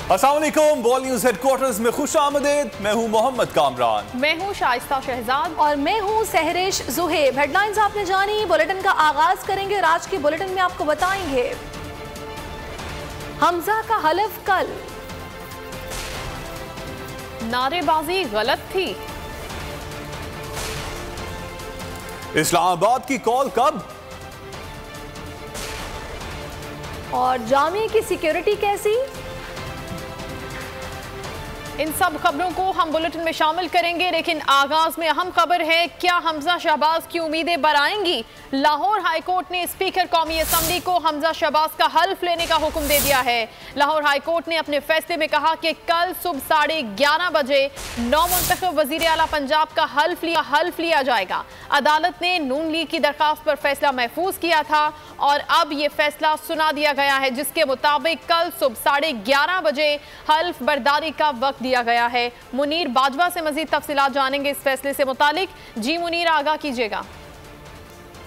अस्सलाम वालेकुम, ball news headquarters में खुश आमदेद। मैं हूं मोहम्मद कामरान। मैं हूं शाइस्ता शहजाद और मैं हूं सहरिश जुहेब। हेडलाइंस आपने जानी, बुलेटिन का आगाज करेंगे। आज की बुलेटिन में आपको बताएंगे हमजा का हलफ कल, नारेबाजी गलत थी, इस्लामाबाद की कॉल कब, और जामिया की सिक्योरिटी कैसी। इन सब खबरों को हम बुलेटिन में शामिल करेंगे, लेकिन आगाज में अहम खबर है, क्या हमजा शहबाज की उम्मीदें बराएंगी। लाहौर हाईकोर्ट ने स्पीकर कौमी असम्बली को हमजा शहबाज का हल्फ लेने का हुक्म दे दिया है। लाहौर हाईकोर्ट ने अपने फैसले में कहा कि कल सुबह 11:30 बजे नौमुंतखब वजीर आला पंजाब का हल्फ लिया जाएगा। अदालत ने नून लीग की दरखास्त पर फैसला महफूज किया था और अब ये फैसला सुना दिया गया है, जिसके मुताबिक कल सुबह 11:30 बजे हल्फ बर्दारी का वक्त दिया गया है। मुनीर बाजवा से मजीद तफसीलात जानेंगे इस फैसले से मुतालिक। जी मुनीर, आगाह कीजिएगा।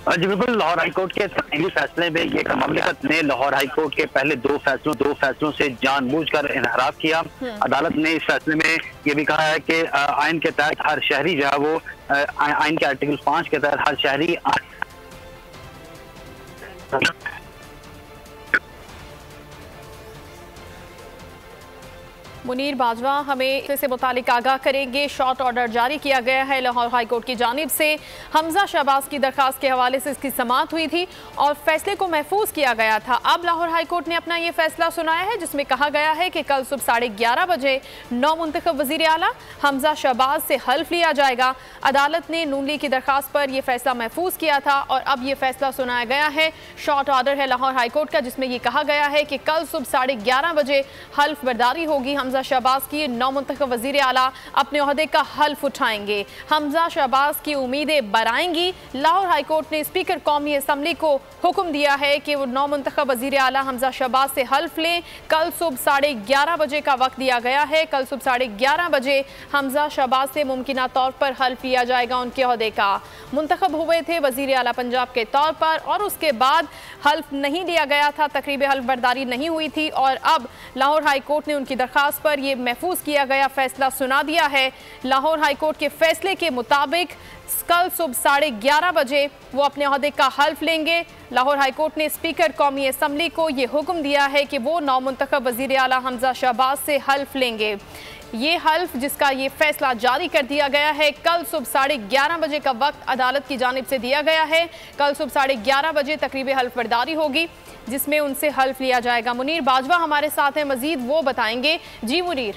जी बिल्कुल, लाहौर हाईकोर्ट के तफसीली फैसले में ये ममलिकत ने लाहौर हाईकोर्ट के पहले दो फैसलों से जानबूझकर इनहराफ किया। अदालत ने इस फैसले में ये भी कहा है कि आइन के तहत हर शहरी जो है वो आइन के आर्टिकल 5 के तहत हर शहरी मुनीर बाजवा हमें इससे मुतालिक आगाह करेंगे। शॉर्ट ऑर्डर जारी किया गया है लाहौर हाईकोर्ट की जानिब से। हमजा शहबाज की दरखास्त के हवाले से इसकी समाअत हुई थी और फैसले को महफूज किया गया था। अब लाहौर हाईकोर्ट ने अपना ये फैसला सुनाया है, जिसमें कहा गया है कि कल सुबह 11:30 बजे नौमुंतखब वजीर आला हमजा शहबाज से हल्फ लिया जाएगा। अदालत ने नून लीग की दरखास्त पर यह फैसला महफूज किया था और अब यह फैसला सुनाया गया है। शॉर्ट ऑर्डर है लाहौर हाईकोर्ट का, जिसमें यह कहा गया है कि कल सुबह 11:30 बजे हल्फ बर्दारी होगी। हमजा शहबाज की नौमुंतखब वजीर आला अपने ओहदे का हल्फ उठाएंगे। हमजा शहबाज की उम्मीदें बराएंगी। लाहौर हाईकोर्ट ने स्पीकर कौमी असम्बली को हुक्म दिया है कि वो नौमुंतखब वजीर आला हमजा शहबाज से हल्फ लें। कल सुबह 11:30 बजे का वक्त दिया गया है। कल सुबह 11:30 बजे हमजा शहबाज से मुमकिना तौर पर हल्फ लिया जाएगा। उनके ओहदे का मुंतखब हुए थे वजीर आला पंजाब के तौर पर और उसके बाद हल्फ नहीं लिया गया था, तकरीब हल्फ बर्दारी नहीं हुई थी और अब लाहौर हाईकोर्ट ने उनकी दरखास्त पर यह महफूज किया गया फैसला सुना दिया है। लाहौर हाईकोर्ट के फैसले के मुताबिक कल सुबह 11:30 बजे वो अपने ओहदे का हल्फ लेंगे। लाहौर हाईकोर्ट ने स्पीकर कौमी असम्बली को ये हुक्म दिया है कि वो नौमुंतखब वजीर आला हमजा शहबाज से हल्फ लेंगे। ये हल्फ जिसका ये फैसला जारी कर दिया गया है, कल सुबह 11:30 बजे का वक्त अदालत की जानिब से दिया गया है। कल सुबह 11:30 बजे तकरीब हल्फ बर्दारी होगी, जिसमें उनसे हल्फ लिया जाएगा। मुनीर बाजवा हमारे साथ हैं, मजीद वो बताएंगे। जी मुनीर।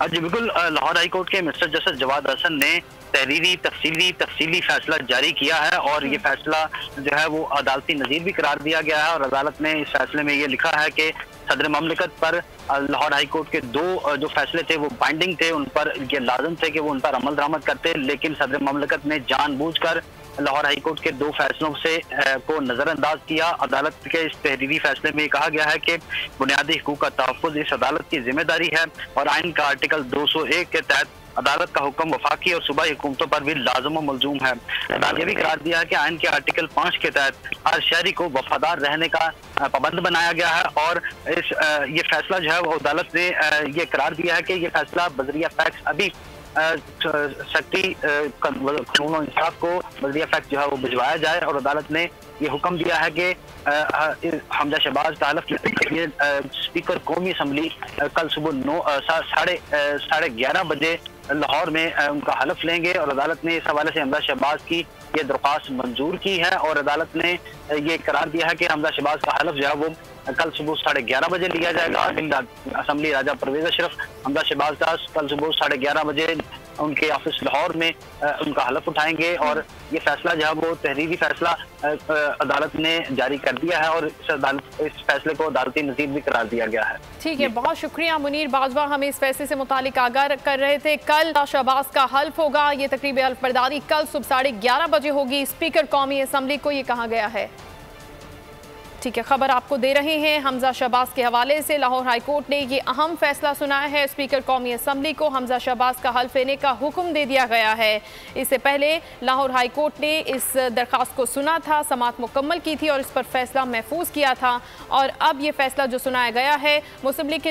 जी बिल्कुल, लाहौर हाईकोर्ट के मिस्टर जस्टिस जवाद हसन ने तहरीरी तफसीली फैसला जारी किया है और ये फैसला जो है वो अदालती नज़ीर भी करार दिया गया है और अदालत ने इस फैसले में ये लिखा है कि सदर ममलिकत पर लाहौर हाईकोर्ट के दो जो फैसले थे वो बाइंडिंग थे, उन पर ये लाजम थे कि वो उन पर अमल दरामद करते, लेकिन सदर ममलिकत ने जानबूझकर लाहौर हाईकोर्ट के दो फैसलों से को नजरअंदाज किया। अदालत के इस तहरीरी फैसले में कहा गया है कि बुनियादी हुकूक का तहफ़्फ़ुज़ इस अदालत की जिम्मेदारी है और आइन का आर्टिकल 201 के तहत अदालत का हुक्म वफाकी और सूबाई हुकूमतों पर भी लाज़िम और मलज़ूम है। अदालत ने भी करार दिया है कि आइन के आर्टिकल 5 के तहत हर शहरी को वफादार रहने का पाबंद बनाया गया है और ये फैसला जो है वो अदालत ने ये करार दिया है कि ये फैसला बज़रिया फैक्स अभी सख्ती कानून और इंसाफ को बज़रिया फैक्स जो है वो भिजवाया जाए और अदालत ने ये हुक्म दिया है कि हमजा शहबाज का हल्फ के लिए स्पीकर कौमी असम्बली कल सुबह 11:30 बजे लाहौर में उनका हल्फ लेंगे और अदालत ने इस हवाले से हमजा शहबाज की ये दरख्वास्त मंजूर की है और अदालत ने ये करार दिया है कि हमजा शहबाज का हल्फ जो है वो कल सुबह 11:30 बजे लिया जाएगा। असम्बली राजा परवेज अशरफ हमजा शहबाज का कल सुबह 11:30 बजे उनके ऑफिस लाहौर में उनका हल्फ उठाएंगे और ये फैसला जो है वो तहरीरी फैसला अदालत ने जारी कर दिया है और इस फैसले को अदालती नज़ीर भी करार दिया गया है। ठीक है, बहुत शुक्रिया मुनीर बाजवा, हमें इस फैसले से मुतालिक आगाह कर रहे थे। कल शहबाज का हल्फ होगा, ये तकरीब हल्फ बर्दारी कल सुबह 11:30 बजे होगी। स्पीकर कौमी असम्बली को ये कहा गया है। ठीक है, खबर आपको दे रहे हैं हमजा शहबाज के हवाले से। लाहौर हाई कोर्ट ने ये अहम फैसला सुनाया है। स्पीकर कौमी असम्बली को हमजा शहबाज का हल्फ लेने का हुक्म दे दिया गया है। इससे पहले लाहौर हाई कोर्ट ने इस दरख्वास्त को सुना था, समाअत मुकम्मल की थी और इस पर फैसला महफूज किया था। और अब ये फैसला जो सुनाया गया है, मुस्लिम लीग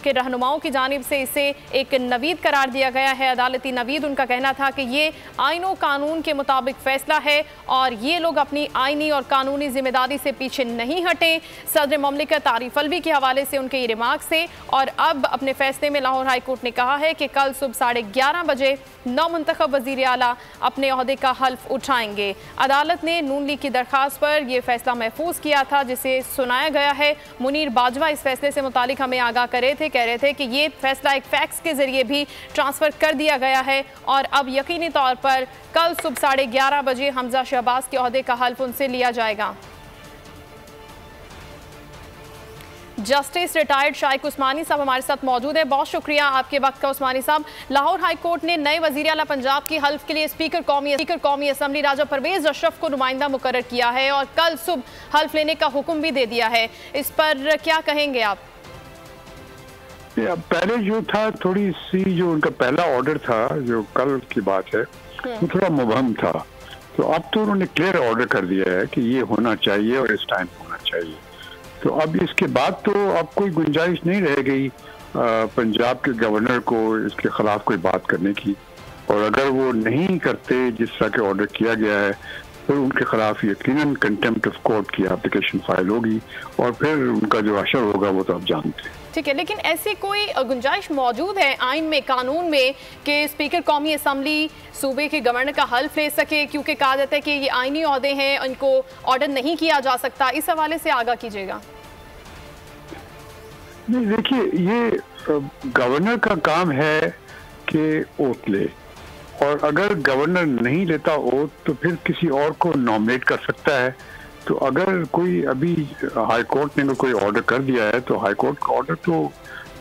के रहनुमाओं की जानिब से इसे एक नवीद करार दिया गया है, अदालती नवीद। उनका कहना था कि ये आइन और कानून के मुताबिक फैसला है और ये लोग अपनी आइनी और कानूनी जिम्मेदारी से पीछे नहीं हटे। सदर ममलिकत आरिफ अलवी के हवाले से उनके ये रिमार्क से। और अब अपने फैसले में लाहौर हाई कोर्ट ने कहा है कि कल सुबह 11:30 बजे नौमुंतखब वज़ीर आला अपने ओहदे का हल्फ उठाएंगे। अदालत ने नून लीग की दरख्वास्त पर यह फैसला महफूज किया था, जिसे सुनाया गया है। मुनीर बाजवा इस फैसले से मुतालिक हमें आगाह कर रहे थे, कह रहे थे कि ये फैसला एक फैक्स के जरिए भी ट्रांसफ़र कर दिया गया है और अब यकीनी तौर पर कल सुबह 11:30 बजे हमजा शहबाज के ओहदे का हल्फ उनसे लिया जाएगा। जस्टिस रिटायर्ड शाइक उस्मानी साहब हमारे साथ मौजूद है। बहुत शुक्रिया आपके वक्त का उस्मानी साहब। लाहौर हाई कोर्ट ने नए वज़ीर आला पंजाब की हल्फ के लिए स्पीकर कौमी असम्बली राजा परवेज अशरफ को नुमाइंदा मुकर्रर किया है और कल सुबह हल्फ लेने का हुक्म भी दे दिया है। इस पर क्या कहेंगे आप? पहले जो था, थोड़ी सी जो उनका पहला ऑर्डर था, जो कल की बात है, वो थोड़ा मुबहम था। तो अब तो उन्होंने क्लियर ऑर्डर कर दिया है कि ये होना चाहिए और इस टाइम होना चाहिए। तो अब इसके बाद तो अब कोई गुंजाइश नहीं रह गई पंजाब के गवर्नर को इसके खिलाफ कोई बात करने की। और अगर वो नहीं करते जिस तरह के ऑर्डर किया गया है, तो उनके खिलाफ यकीनन कंटेम्प्ट ऑफ कोर्ट की एप्लीकेशन फाइल होगी और फिर उनका जो असर होगा वो तो आप जानते हैं। ठीक है, लेकिन ऐसी कोई गुंजाइश मौजूद है आइन में, कानून में, कि स्पीकर कौमी असम्बली सूबे के गवर्नर का हल्फ ले सके? क्योंकि कहा जाता है कि ये आइनी ओहदे हैं, इनको ऑर्डर नहीं किया जा सकता। इस हवाले से आगाह कीजिएगा। नहीं, देखिए, ये गवर्नर का काम है कि ओथ ले, और अगर गवर्नर नहीं लेता ओथ तो फिर किसी और को नॉमिनेट कर सकता है। तो अगर कोई अभी हाई कोर्ट ने कोई ऑर्डर कर दिया है तो हाई कोर्ट का ऑर्डर तो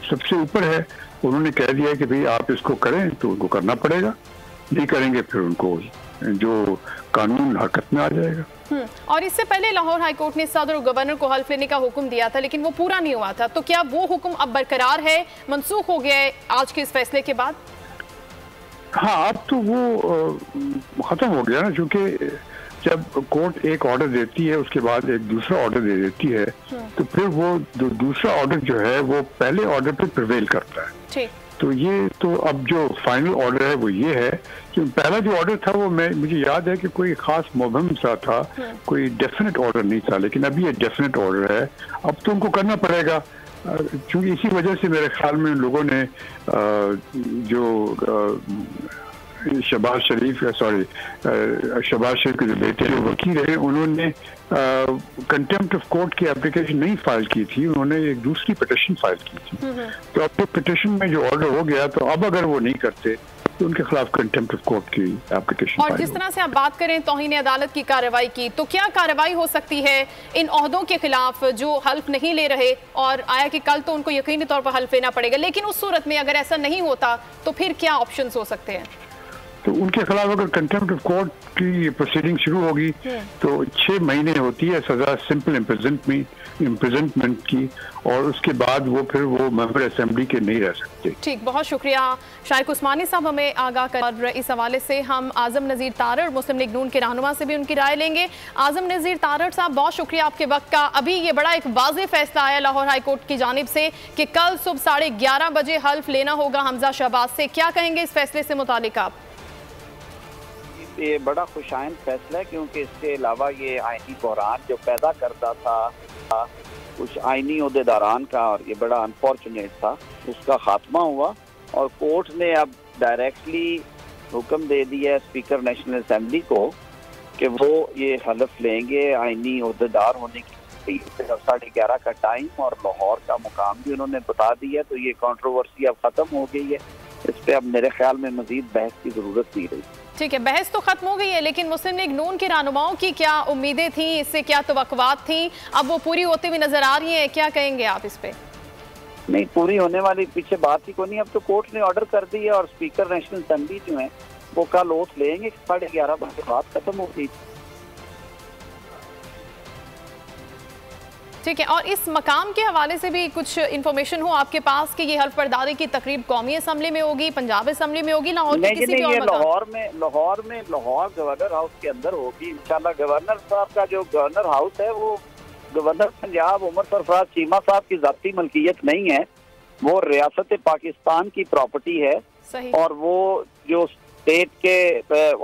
सबसे ऊपर है। उन्होंने कह दिया है कि भाई आप इसको करें, तो उनको करना पड़ेगा। नहीं करेंगे फिर उनको जो कानून हरकत में आ जाएगा। और इससे पहले लाहौर हाई कोर्ट ने सदर और गवर्नर को हल्फ लेने का हुक्म दिया था, लेकिन वो पूरा नहीं हुआ था। तो क्या वो हुक्म अब बरकरार है, मनसूख हो गया है आज के इस फैसले के बाद? हाँ, अब तो वो खत्म हो गया ना, क्योंकि जब कोर्ट एक ऑर्डर देती है उसके बाद एक दूसरा ऑर्डर दे देती है, तो फिर वो दूसरा ऑर्डर जो है वो पहले ऑर्डर पे प्रिवेल करता है। ठीक। तो ये तो अब जो फाइनल ऑर्डर है वो ये है कि पहला जो ऑर्डर था वो मुझे याद है कि कोई खास मुबहम सा था, कोई डेफिनेट ऑर्डर नहीं था, लेकिन अभी ये डेफिनेट ऑर्डर है। अब तो उनको करना पड़ेगा, क्योंकि इसी वजह से मेरे ख्याल में लोगों ने जो शहबाज शरीफ के जो बेटे जो वकील हैं, उन्होंने कंटेम्प्ट ऑफ कोर्ट की एप्लीकेशन नहीं फाइल की थी, उन्होंने एक दूसरी पिटिशन फाइल की थी। तो अब तो पिटिशन में जो ऑर्डर हो गया, तो अब अगर वो नहीं करते तो उनके खिलाफ कंटेम्प्ट ऑफ कोर्ट की एप्लीकेशन। और जिस तरह से आप बात करें तौहीन अदालत की कार्रवाई की, तो क्या कार्रवाई हो सकती है इन ओहदों के खिलाफ जो हल्फ नहीं ले रहे? और आया कि कल तो उनको यकीनी तौर पर हल्फ लेना पड़ेगा, लेकिन उस सूरत में अगर ऐसा नहीं होता तो फिर क्या ऑप्शंस हो सकते हैं? तो उनके खिलाफ अगर कंटेम्प्ट ऑफ कोर्ट की प्रोसीडिंग शुरू होगी तो 6 महीने होती है सजा सिंपल इम्प्रिजनमेंट की, और उसके बाद वो मेंबर असेंबली के नहीं रह सकते। ठीक, बहुत शुक्रिया शाइक उस्मानी साहब हमें आगाह कर। और इस हवाले से हम आजम नज़ीर तारड़ मुस्लिम लीग नून के रहनुमा से भी उनकी राय लेंगे। आजम नज़ीर तारड़ साहब, बहुत शुक्रिया आपके वक्त का। अभी ये बड़ा एक वाज़ेह फैसला आया लाहौर हाई कोर्ट की जानिब से कि कल सुबह 11:30 बजे हल्फ लेना होगा हमजा शहबाज से। क्या कहेंगे इस फैसले से मुतालिक आप? ये बड़ा खुशाइन फैसला है, क्योंकि इसके अलावा ये आईनी बहरान जो पैदा करता था कुछ आईनी ओहदेदारान का, और ये बड़ा अनफॉर्चुनेट था, उसका खात्मा हुआ। और कोर्ट ने अब डायरेक्टली हुक्म दे दिया है स्पीकर नेशनल असेंबली को कि वो ये हलफ लेंगे आईनी ओहदेदार होने की। 11:30 का टाइम और लाहौर का मुकाम भी उन्होंने बता दिया। तो ये कंट्रोवर्सी अब ख़त्म हो गई है, इस पर अब मेरे ख्याल में मजीद बहस की ज़रूरत नहीं रही। ठीक है, बहस तो खत्म हो गई है, लेकिन मुस्लिम लीग नून के रहनुमाओं की क्या उम्मीदें थी, इससे क्या तवक्कुआत थी, अब वो पूरी होती हुई नजर आ रही हैं? क्या कहेंगे आप इस पे? नहीं, पूरी होने वाली पीछे बात ही कोई नहीं। अब तो कोर्ट ने ऑर्डर कर दिया और स्पीकर नेशनल असेंबली जो है वो कल ओथ लेंगे। 11:30 बजे बात खत्म हो गई। ठीक है, और इस मकाम के हवाले से भी कुछ इन्फॉर्मेशन हो आपके पास कि ये हल्फ बर्दारी की तकरीब कौमी असम्बली में होगी, पंजाब असम्बली में होगी, लाहौर के किसी भी और मकाम? लाहौर गवर्नर हाउस के अंदर होगी इंशाल्लाह। गवर्नर साहब का जो गवर्नर हाउस है वो गवर्नर पंजाब उमर सरफराज चीमा साहब की जाती मलकियत नहीं है, वो रियासत पाकिस्तान की प्रॉपर्टी है। सही। और वो जो स्टेट के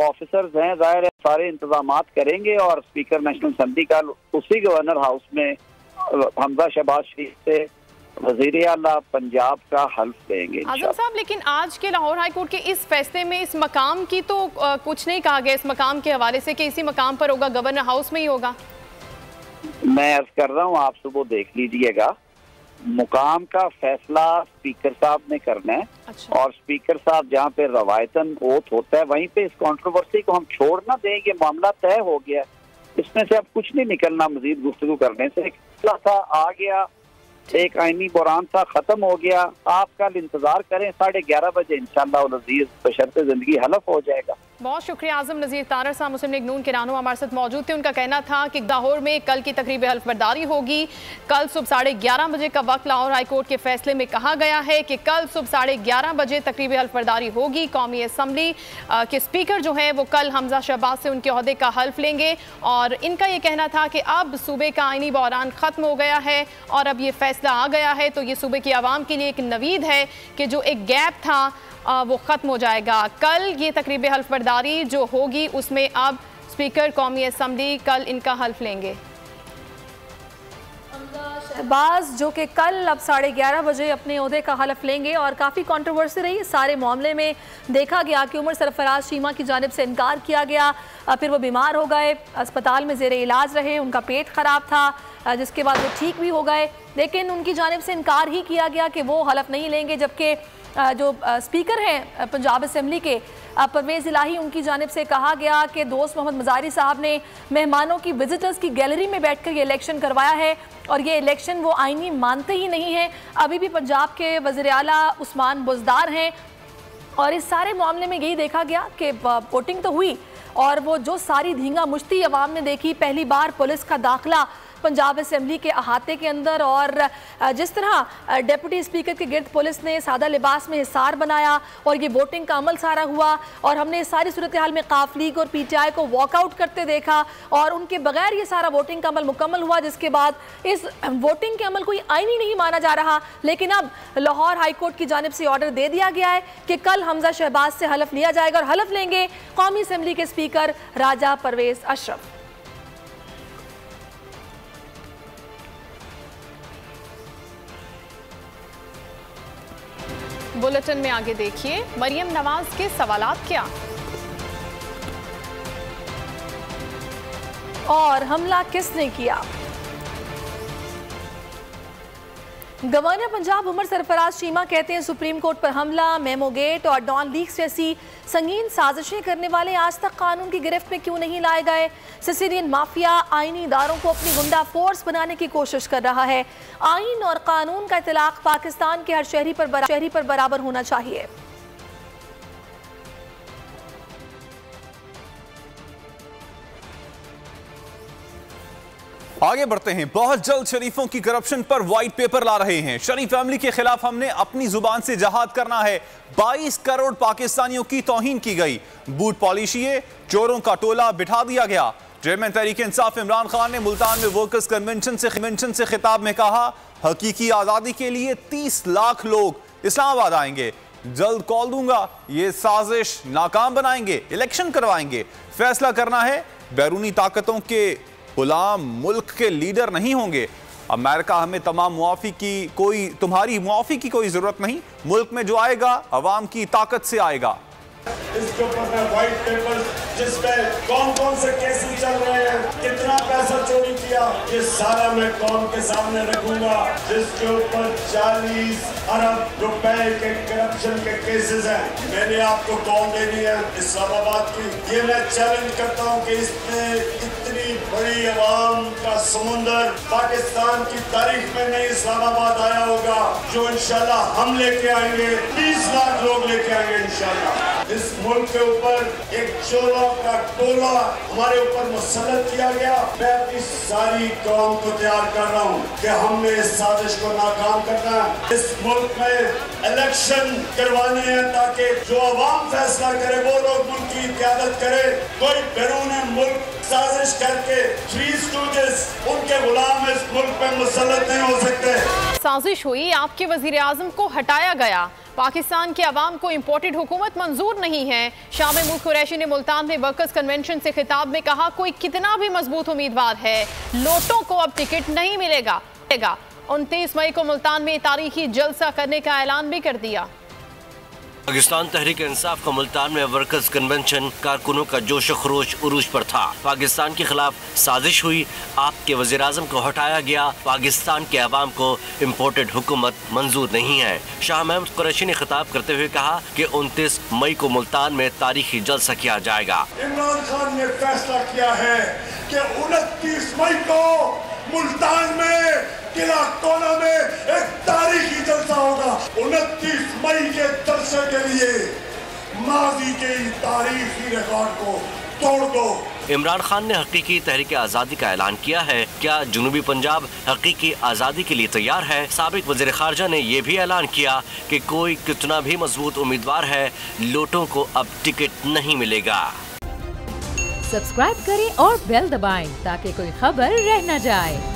ऑफिसर्स हैं जाहिर है सारे इंतजामात करेंगे और स्पीकर नेशनल असेंबली का उसी गवर्नर हाउस में हमजा शहबाज शरीफ से वजीर आला पंजाब का हल्फ लेंगे। आजम साहब, लेकिन आज के लाहौर हाई कोर्ट के इस फैसले में इस मकाम की तो कुछ नहीं कहा गया इस मकाम के हवाले से कि इसी मकाम पर होगा, गवर्नर हाउस में ही होगा। मैं अर्ज कर रहा हूँ, आप सुबह देख लीजिएगा, मुकाम का फैसला स्पीकर साहब ने करना है। अच्छा। और स्पीकर साहब जहाँ पे रवायतन ओथ होता है वहीं पे इस कंट्रोवर्सी को हम छोड़ ना दें, ये मामला तय हो गया, इसमें से अब कुछ नहीं निकलना मजीद गुफ्तगू करने से। एक फैसला था आ गया, एक आईनी बुरान था खत्म हो गया, आप कल इंतजार करें 11:30 बजे इंशाअल्लाह अज़ीज़ बशर्ते जिंदगी हलफ हो जाएगा। बहुत शुक्रिया आजम नज़ीर तारर साहब, मुस्लिम लीग नून के रहनुमा हमारे साथ मौजूद थे। उनका कहना था कि लाहौर में कल की तकरीब हल्फ बर्दारी होगी। कल सुबह 11:30 बजे का वक्त लाहौर हाई कोर्ट के फैसले में कहा गया है कि कल सुबह 11:30 बजे तकरीब हल्फ बर्दारी होगी। कौमी असम्बली के स्पीकर जो है वो कल हमजा शहबाज से उनके ओहदे का हल्फ लेंगे और इनका ये कहना था कि अब सूबे का आईनी बहरान ख़त्म हो गया है और अब ये फैसला आ गया है तो ये सूबे की आवाम के लिए एक नवीद है कि जो एक गैप था वो ख़त्म हो जाएगा। कल ये तकरीब हल्फ बर्दारी जो होगी उसमें अब स्पीकर कौमी असम्बली कल इनका हल्फ लेंगे। शहबाज जो कि कल अब 11:30 बजे अपने ओहदे का हल्फ लेंगे और काफ़ी कंट्रोवर्सी रही इस सारे मामले में। देखा गया कि उमर सरफराज चीमा की जानिब से इनकार किया गया, फिर वो बीमार हो गए, अस्पताल में ज़ेरे इलाज रहे, उनका पेट ख़राब था, जिसके बाद वो ठीक भी हो गए, लेकिन उनकी जानिब से इनकार ही किया गया कि वो हल्फ नहीं लेंगे। जबकि जो स्पीकर हैं पंजाब असम्बली के परवेज़ इलाही, उनकी जानिब से कहा गया कि दोस्त मोहम्मद मज़ारी साहब ने मेहमानों की विजिटर्स की गैलरी में बैठकर ये इलेक्शन करवाया है और ये इलेक्शन वो आईनी मानते ही नहीं हैं। अभी भी पंजाब के वज़ीर आला उस्मान बुज़दार हैं और इस सारे मामले में यही देखा गया कि वोटिंग तो हुई और वो जो सारी धींगा मुश्ती अवाम ने देखी, पहली बार पुलिस का दाखिला पंजाब असम्बली के अहाते के अंदर और जिस तरह डिप्टी स्पीकर के गिर्द पुलिस ने सादा लिबास में हिसार बनाया और ये वोटिंग का अमल सारा हुआ और हमने इस सारी सूरत हाल में काफ लीग और PTI को वॉकआउट करते देखा और उनके बगैर ये सारा वोटिंग का अमल मुकम्मल हुआ, जिसके बाद इस वोटिंग के अमल कोई आईनी नहीं माना जा रहा। लेकिन अब लाहौर हाई कोर्ट की जानिब से ऑर्डर दे दिया गया है कि कल हमजा शहबाज से हलफ लिया जाएगा और हलफ लेंगे कौमी असम्बली के स्पीकर राजा परवेज़ अशरफ। बुलेटिन में आगे देखिए, मरियम नवाज के सवालात क्या और हमला किसने किया। गवर्नर पंजाब उमर सरफराज चीमा कहते हैं सुप्रीम कोर्ट पर हमला, मेमो गेट और डॉन लीक्स जैसी संगीन साजिशें करने वाले आज तक कानून की गिरफ्त में क्यों नहीं लाए गए। सिसिलियन माफिया आईनी इदारों को अपनी गुंडा फोर्स बनाने की कोशिश कर रहा है। आइन और कानून का इतलाक पाकिस्तान के हर शहरी पर बराबर होना चाहिए। आगे बढ़ते हैं। बहुत जल्द शरीफों की करप्शन पर व्हाइट पेपर ला रहे हैं। शरीफ फैमिली के खिलाफ हमने अपनी जुबान से जहाद करना है। 22 करोड़ पाकिस्तानियों की तौहीन की गई, बूट पॉलिशिए, चोरों का टोला बिठा दिया गया। चेयरमैन तहरीक इंसाफ इमरान खान ने मुल्तान में वर्कर्स कन्वेंशन से खिताब में कहा, हकीकी आज़ादी के लिए 30 लाख लोग इस्लामाबाद आएंगे। जल्द कॉल दूंगा, ये साजिश नाकाम बनाएंगे, इलेक्शन करवाएंगे। फैसला करना है, बैरूनी ताकतों के गुलाम मुल्क के लीडर नहीं होंगे। अमेरिका हमें तुम्हारी मुआफ़ी की कोई जरूरत नहीं, मुल्क में जो आएगा अवाम की ताकत से आएगा। इसके ऊपर मैं व्हाइट पेपर जिसमें कौन कौन से केसेस चल रहे हैं, कितना पैसा चोरी किया, ये सारा मैं कौम के सामने रखूंगा। जिसके ऊपर 40 अरब रुपए के करप्शन के केसेस हैं। मैंने आपको कौन देनी है इस्लामाबाद की, ये मैं चैलेंज करता हूँ कि इसमें इतनी बड़ी अवाम का समुंदर पाकिस्तान की तारीख में नहीं इस्लामाबाद आया होगा, जो इंशाल्लाह हम लेके आएंगे। 20 लाख लोग लेके आएंगे इंशाल्लाह। जिस मुल्क के ऊपर एक चोरों का टोला हमारे ऊपर मुसल्लत किया गया, मैं अपनी सारी कौम को तैयार कर रहा हूँ कि हमने इस साजिश को नाकाम करना है। इस मुल्क में इलेक्शन करवाने हैं ताकि जो अवाम फैसला करे वो लोग मुल्क की क़यादत करे। कोई बैरून मुल्क साजिश करके थ्री स्टूडेंट्स उनके गुलाम इस मुल्क पे मुसल्लत नहीं हो सकते। साजिश हुई, आपके वजीर आज़म को हटाया गया, पाकिस्तान के अवाम को इम्पोर्टेड हुकूमत मंजूर नहीं है। शाह महमूद कुरैशी ने मुल्तान में वर्कर्स कन्वेंशन से खिताब में कहा, कोई कितना भी मजबूत उम्मीदवार है, लोटों को अब टिकट नहीं मिलेगा। 29 मई को मुल्तान में तारीखी जलसा करने का ऐलान भी कर दिया। पाकिस्तान तहरीक इंसाफ का मुल्तान में वर्कर्स कन्वेंशन, कारकुनों का जोश खरोश उरूज पर था। पाकिस्तान के खिलाफ साजिश हुई, आपके वज़ीर आज़म को हटाया गया, पाकिस्तान के अवाम को इम्पोर्टेड हुकूमत मंजूर नहीं है। शाह महमूद कुरैशी ने खिताब करते हुए कहा कि 29 मई को मुल्तान में तारीखी जलसा किया जाएगा। इमरान खान ने फैसला किया है कि 29 मई को मुल्तान में किला कोना में एक तारीखी जलसा होगा। 29 मई के जलसे के लिए माजी के तारीखी रिकॉर्ड को तोड़ दो। इमरान खान ने हकीकी तहरीक आज़ादी का ऐलान किया है। क्या जनूबी पंजाब हकीकी आज़ादी के लिए तैयार है? साबिक वज़ीर ख़ारजा ने यह भी ऐलान किया कि कोई कितना भी मजबूत उम्मीदवार है, लोटों को अब टिकट नहीं मिलेगा। सब्सक्राइब करें और बेल दबाएं ताकि कोई खबर रह न जाए।